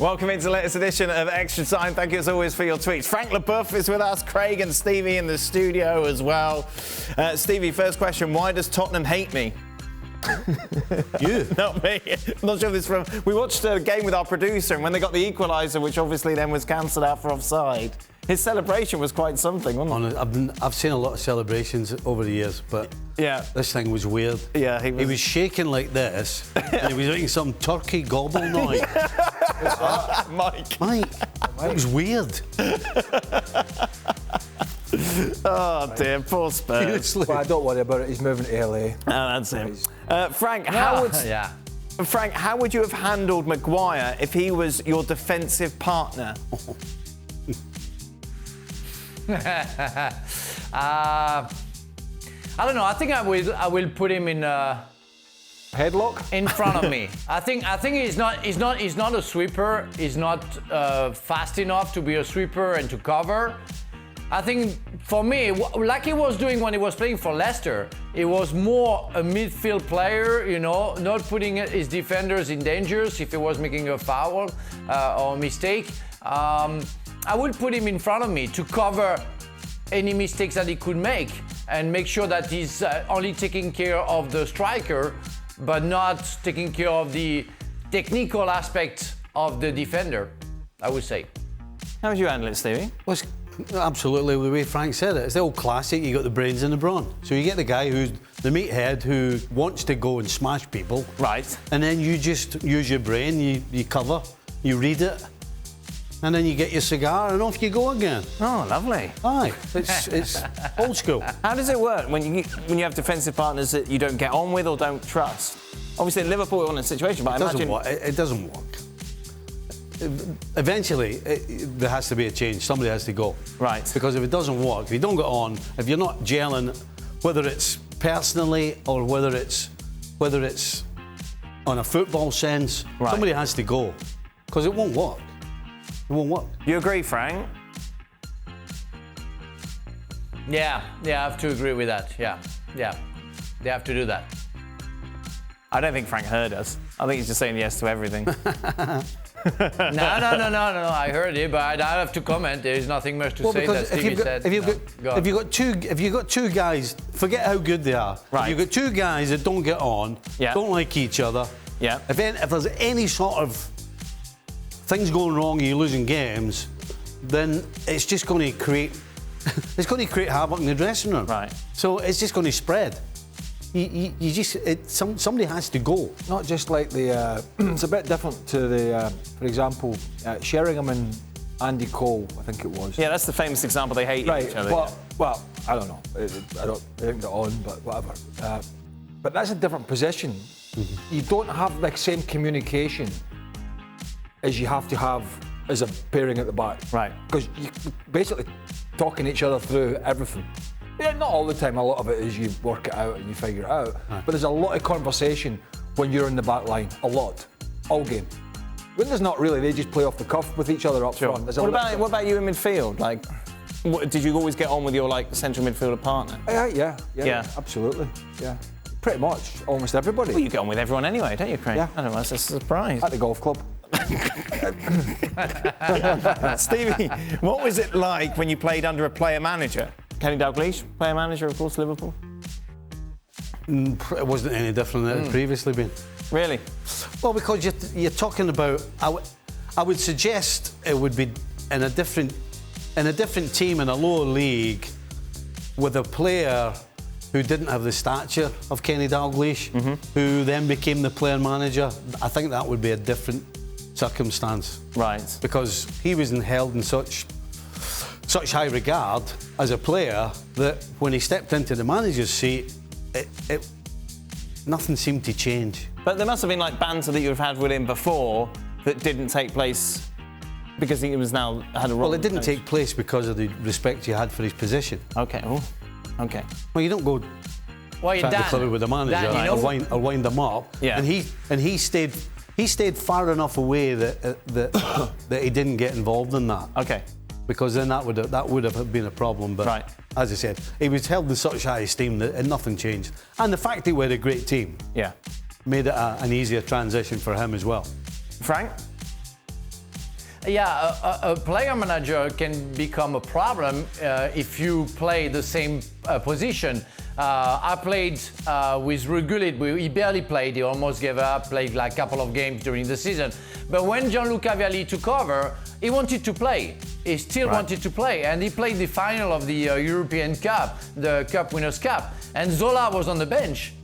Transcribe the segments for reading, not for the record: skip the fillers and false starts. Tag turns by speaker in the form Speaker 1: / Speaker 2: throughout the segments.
Speaker 1: Welcome into the latest edition of Extra Time. Thank you as always for your tweets. Frank Leboeuf is with us, Craig and Stevie in the studio as well. Stevie, first question, why does Tottenham hate me? You? Not me. I'm not sure if this is from... We watched a game with our producer, and when they got the equaliser, which obviously then was cancelled out for offside, his celebration was quite something, wasn't it?
Speaker 2: I've seen a lot of celebrations over the years, but
Speaker 1: yeah,
Speaker 2: this thing was weird.
Speaker 1: Yeah, he
Speaker 2: was shaking like this, and he was making some turkey gobble noise.
Speaker 1: Mike.
Speaker 2: It was weird.
Speaker 1: Oh dear, poor Spurs.
Speaker 3: Well, don't worry about it. He's moving to LA.
Speaker 1: Oh, that's him. Frank, how would you have handled Maguire if he was your defensive partner?
Speaker 4: I don't know. I think I will put him in
Speaker 3: headlock
Speaker 4: in front of me. I think he's not a sweeper. He's not fast enough to be a sweeper and to cover. I think for me, like he was doing when he was playing for Leicester, he was more a midfield player, you know, not putting his defenders in dangers if he was making a foul or a mistake. I would put him in front of me to cover any mistakes that he could make and make sure that he's only taking care of the striker, but not taking care of the technical aspect of the defender, I would say.
Speaker 1: How would you handle it, Stevie?
Speaker 2: Well, absolutely the way Frank said it. It's the old classic, you got the brains and the brawn. So you get the guy who's the meathead who wants to go and smash people.
Speaker 1: Right.
Speaker 2: And then you just use your brain, you cover, you read it, and then you get your cigar and off you go again.
Speaker 1: Oh, lovely.
Speaker 2: Aye, it's old school.
Speaker 1: How does it work when you have defensive partners that you don't get on with or don't trust? Obviously, in Liverpool, we're in a situation, but I imagine...
Speaker 2: It doesn't work. Eventually, there has to be a change. Somebody has to go.
Speaker 1: Right.
Speaker 2: Because if it doesn't work, if you don't get on, if you're not gelling, whether it's personally or whether it's on a football sense,
Speaker 1: right,
Speaker 2: somebody has to go. Because it won't work. It won't work.
Speaker 1: You agree, Frank?
Speaker 4: Yeah, I have to agree with that. Yeah, they have to do that.
Speaker 1: I don't think Frank heard us. I think he's just saying yes to everything.
Speaker 4: No. I heard it, but I don't have to comment. There's nothing much to say that Stevie said.
Speaker 2: If you've got two guys, forget how good they are.
Speaker 1: Right.
Speaker 2: If you've got two guys that don't get on, don't like each other.
Speaker 1: Yeah.
Speaker 2: If there's any sort of things going wrong and you're losing games, then it's just going to create havoc in the dressing room.
Speaker 1: Right.
Speaker 2: So it's just going to spread. Somebody has to go.
Speaker 3: Not just like the. It's a bit different to the. For example, Sheringham and Andy Cole, I think it was.
Speaker 1: Yeah, that's the famous example. They hate each other.
Speaker 3: Well, I don't know. They didn't get on, but whatever. But that's a different position. Mm-hmm. You don't have the same communication as you have to have as a pairing at the back.
Speaker 1: Right.
Speaker 3: Because you're basically talking each other through everything. Yeah, not all the time. A lot of it is you work it out and you figure it out. Right. But there's a lot of conversation when you're in the back line. A lot. All game. When there's not really, they just play off the cuff with each other up front.
Speaker 1: What about you in midfield? Like, did you always get on with your central midfielder partner?
Speaker 3: Yeah, absolutely. Yeah. Pretty much, almost everybody.
Speaker 1: Well, you get on with everyone anyway, don't you, Craig?
Speaker 3: Yeah.
Speaker 1: I don't know, that's a surprise.
Speaker 3: At the golf club.
Speaker 1: Stevie, what was it like when you played under a player manager? Kenny Dalglish, player manager, of course, Liverpool?
Speaker 2: It wasn't any different than it had previously been.
Speaker 1: Really?
Speaker 2: Well, because you're talking about... I would suggest it would be in a different team in a lower league with a player who didn't have the stature of Kenny Dalglish, who then became the player manager. I think that would be a different circumstance.
Speaker 1: Right. Because
Speaker 2: he was held in such high regard as a player that when he stepped into the manager's seat, nothing seemed to change.
Speaker 1: But there must have been banter that you've had with him before that didn't take place because he was now had a role.
Speaker 2: Well, it didn't take place because of the respect you had for his position.
Speaker 1: Okay. Oh. Okay.
Speaker 2: Well, you don't go try to clever with the manager or wind them up.
Speaker 1: Yeah.
Speaker 2: And he stayed far enough away that he didn't get involved in that.
Speaker 1: Okay.
Speaker 2: Because then that would have been a problem. But
Speaker 1: right.
Speaker 2: As I said, he was held in such high esteem that nothing changed. And the fact that we had a great team made it an easier transition for him as well.
Speaker 1: Frank?
Speaker 4: a player manager can become a problem if you play the same position. I played with Ruud Gullit. He barely played. He almost gave up, played like a couple of games during the season. But when Gianluca Vialli took over, he wanted to play. He still wanted to play. And he played the final of the European Cup, the Cup Winners' Cup. And Zola was on the bench.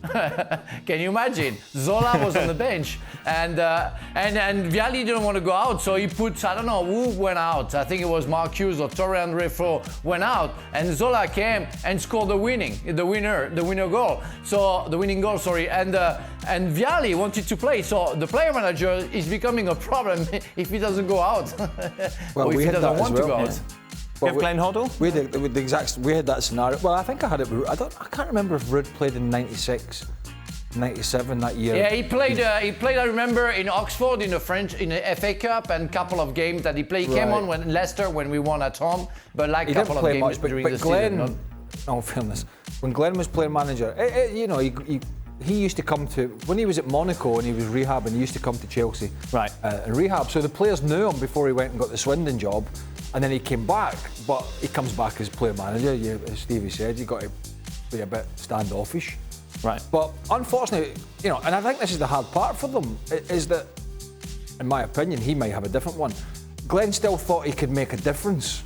Speaker 4: Can you imagine? Zola was on the bench. And Vialli didn't want to go out, so he put, I don't know who went out. I think it was Mark Hughes or Torre Andre Flo went out. And Zola came and scored the winning goal. So the winning goal, sorry. And Vialli wanted to play. So the player manager is becoming a problem if he doesn't go out.
Speaker 3: Well,
Speaker 4: or if
Speaker 3: we
Speaker 4: he
Speaker 3: had
Speaker 4: doesn't
Speaker 3: that
Speaker 4: want
Speaker 3: as
Speaker 4: to
Speaker 3: well.
Speaker 4: go
Speaker 3: Yeah.
Speaker 4: out.
Speaker 1: You have Glenn Hoddle?
Speaker 3: We had that scenario. Well, I think I had it. I can't remember if Ruud played in '96, '97 that year.
Speaker 4: Yeah, he played. I remember in Oxford in the FA Cup and a couple of games that he played. He came on when Leicester when we won at home, but like a couple of games
Speaker 3: much,
Speaker 4: during
Speaker 3: but
Speaker 4: the
Speaker 3: Glenn,
Speaker 4: season.
Speaker 3: no fairness, when Glenn was player manager, he used to come to, when he was at Monaco and he was rehabbing, he used to come to Chelsea and rehab. So the players knew him before he went and got the Swindon job. And then he came back, but he comes back as player manager. As Stevie said, you've got to be a bit standoffish.
Speaker 1: Right.
Speaker 3: But unfortunately, and I think this is the hard part for them, is that, in my opinion, he might have a different one. Glenn still thought he could make a difference.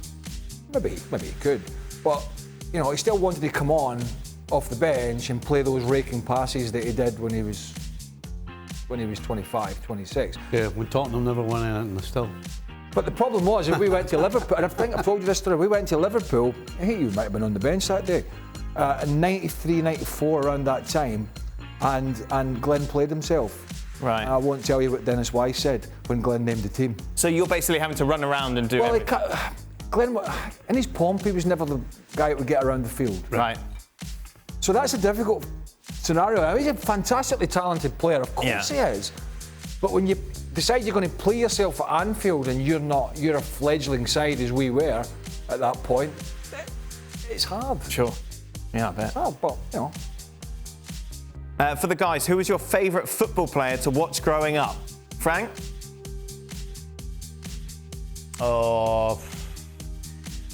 Speaker 3: Maybe he could. But, he still wanted to come on off the bench and play those raking passes that he did when he was 25, 26.
Speaker 2: Yeah, when Tottenham never won anything still.
Speaker 3: But the problem was, if we went to Liverpool, and I think I've told you this story, we went to Liverpool, I think you might have been on the bench that day, in 93, 94, around that time, and Glenn played himself.
Speaker 1: Right.
Speaker 3: I won't tell you what Dennis Wise said when Glenn named the team.
Speaker 1: So you're basically having to run around and do everything.
Speaker 3: Glenn, in his pomp, he was never the guy that would get around the field.
Speaker 1: Right.
Speaker 3: So that's a difficult scenario. I mean, he's a fantastically talented player, of course he is. But when you decide you're going to play yourself at Anfield and you're a fledgling side as we were at that point, it's hard.
Speaker 1: Sure. Yeah, I bet.
Speaker 3: Oh, but,
Speaker 1: For the guys, who was your favourite football player to watch growing up? Frank?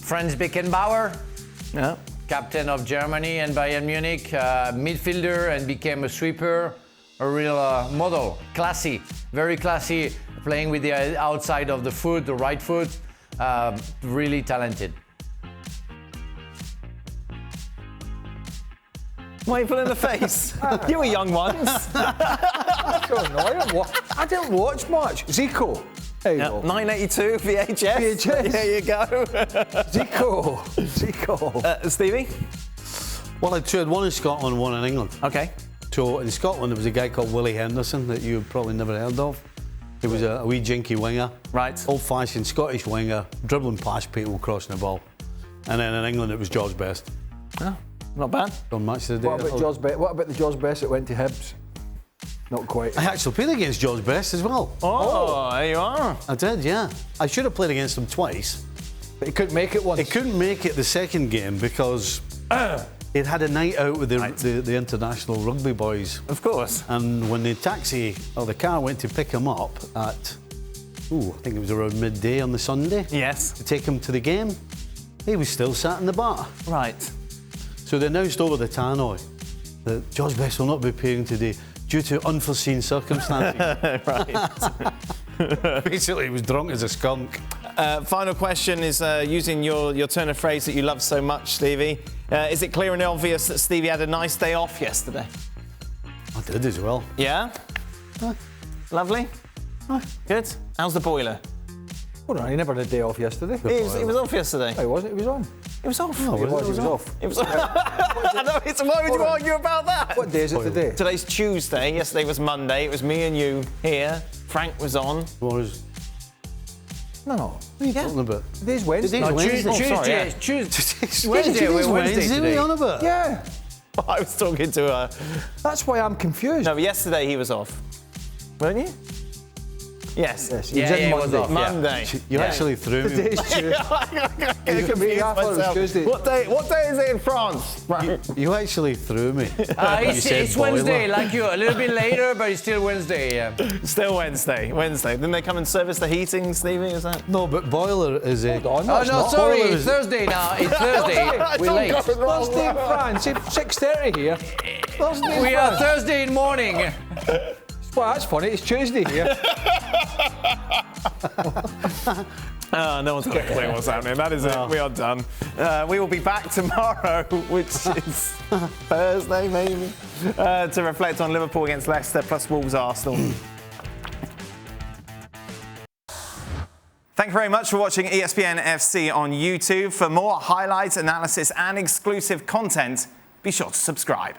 Speaker 4: Franz Beckenbauer,
Speaker 1: Yeah.
Speaker 4: captain of Germany and Bayern Munich, midfielder and became a sweeper, a real model, classy, very classy, playing with the outside of the foot, the right foot, really talented.
Speaker 1: Why are you pulling the face? You were young ones.
Speaker 3: I don't know. I didn't watch much. Zico. There you go.
Speaker 1: 982 VHS.
Speaker 3: VHS.
Speaker 1: There you go.
Speaker 3: Zico.
Speaker 1: Stevie?
Speaker 2: Well, I had one in Scotland, one in England.
Speaker 1: Okay.
Speaker 2: So in Scotland, there was a guy called Willie Henderson that you've probably never heard of. He was a wee jinky winger.
Speaker 1: Right.
Speaker 2: Old-fashioned Scottish winger, dribbling past people, crossing the ball. And then in England, it was George Best.
Speaker 1: Oh, not bad.
Speaker 2: Don't match the day.
Speaker 3: What about the George Best that went to Hibs? Not quite.
Speaker 2: I actually played against George Best as well.
Speaker 1: Oh, there you are.
Speaker 2: I did, yeah. I should have played against him twice.
Speaker 3: But he couldn't make it once.
Speaker 2: He couldn't make it the second game because he'd had a night out with the international rugby boys.
Speaker 1: Of course.
Speaker 2: And when the taxi or the car went to pick him up at, I think it was around midday on the Sunday.
Speaker 1: Yes.
Speaker 2: To take him to the game, he was still sat in the bar.
Speaker 1: Right.
Speaker 2: So they announced over the tannoy that George Best will not be appearing today due to unforeseen circumstances.
Speaker 1: Right.
Speaker 2: Basically, he was drunk as a skunk.
Speaker 1: Final question is using your turn of phrase that you love so much, Stevie. Is it clear and obvious that Stevie had a nice day off yesterday?
Speaker 2: I did as well.
Speaker 1: Yeah? Lovely? Good. How's the boiler?
Speaker 3: Hold on, he never had a day off yesterday.
Speaker 1: He was off yesterday.
Speaker 3: No, he wasn't. He was on.
Speaker 1: It was off.
Speaker 3: He was off.
Speaker 1: It was off. I know, why would you argue about that?
Speaker 3: What day is it today?
Speaker 1: Today's Tuesday. Yesterday was Monday. It was me and you here. Frank was on.
Speaker 2: What was?
Speaker 3: No.
Speaker 2: What are you talking about?
Speaker 3: Today's Wednesday.
Speaker 2: Today's Wednesday.
Speaker 4: Tuesday.
Speaker 2: Wednesday
Speaker 4: Wednesday
Speaker 2: what are you on about?
Speaker 3: Yeah.
Speaker 1: I was talking to her.
Speaker 3: That's why I'm confused.
Speaker 1: No, but yesterday he was off. Weren't you? Yes.
Speaker 3: Yes,
Speaker 4: Yeah,
Speaker 3: in
Speaker 4: it was off.
Speaker 1: Monday.
Speaker 2: You actually threw me.
Speaker 3: Today's Tuesday.
Speaker 1: Confused
Speaker 3: I thought it was
Speaker 1: myself.
Speaker 3: Tuesday.
Speaker 1: What day is it in France?
Speaker 2: You actually threw me.
Speaker 4: It's Wednesday, like you. A little bit later, but it's still Wednesday. Yeah.
Speaker 1: Still Wednesday. Didn't they come and service the heating, Stevie? Is that?
Speaker 2: No, but boiler is a.
Speaker 3: Oh, no,
Speaker 4: Oh
Speaker 3: it's
Speaker 4: no,
Speaker 3: not.
Speaker 4: sorry,
Speaker 2: Boiler
Speaker 4: it's
Speaker 2: is-
Speaker 4: Thursday now. It's Thursday. We're late.
Speaker 3: Thursday in France, it's 6:30 here. Thursday in
Speaker 4: We are
Speaker 3: France.
Speaker 4: Thursday in morning.
Speaker 3: Well, that's funny. It's Tuesday here.
Speaker 1: No one's got a clue what's happening. That is it. We are done. We will be back tomorrow, which is Thursday maybe, to reflect on Liverpool against Leicester plus Wolves Arsenal. Thank you very much for watching ESPN FC on YouTube. For more highlights, analysis and exclusive content, be sure to subscribe.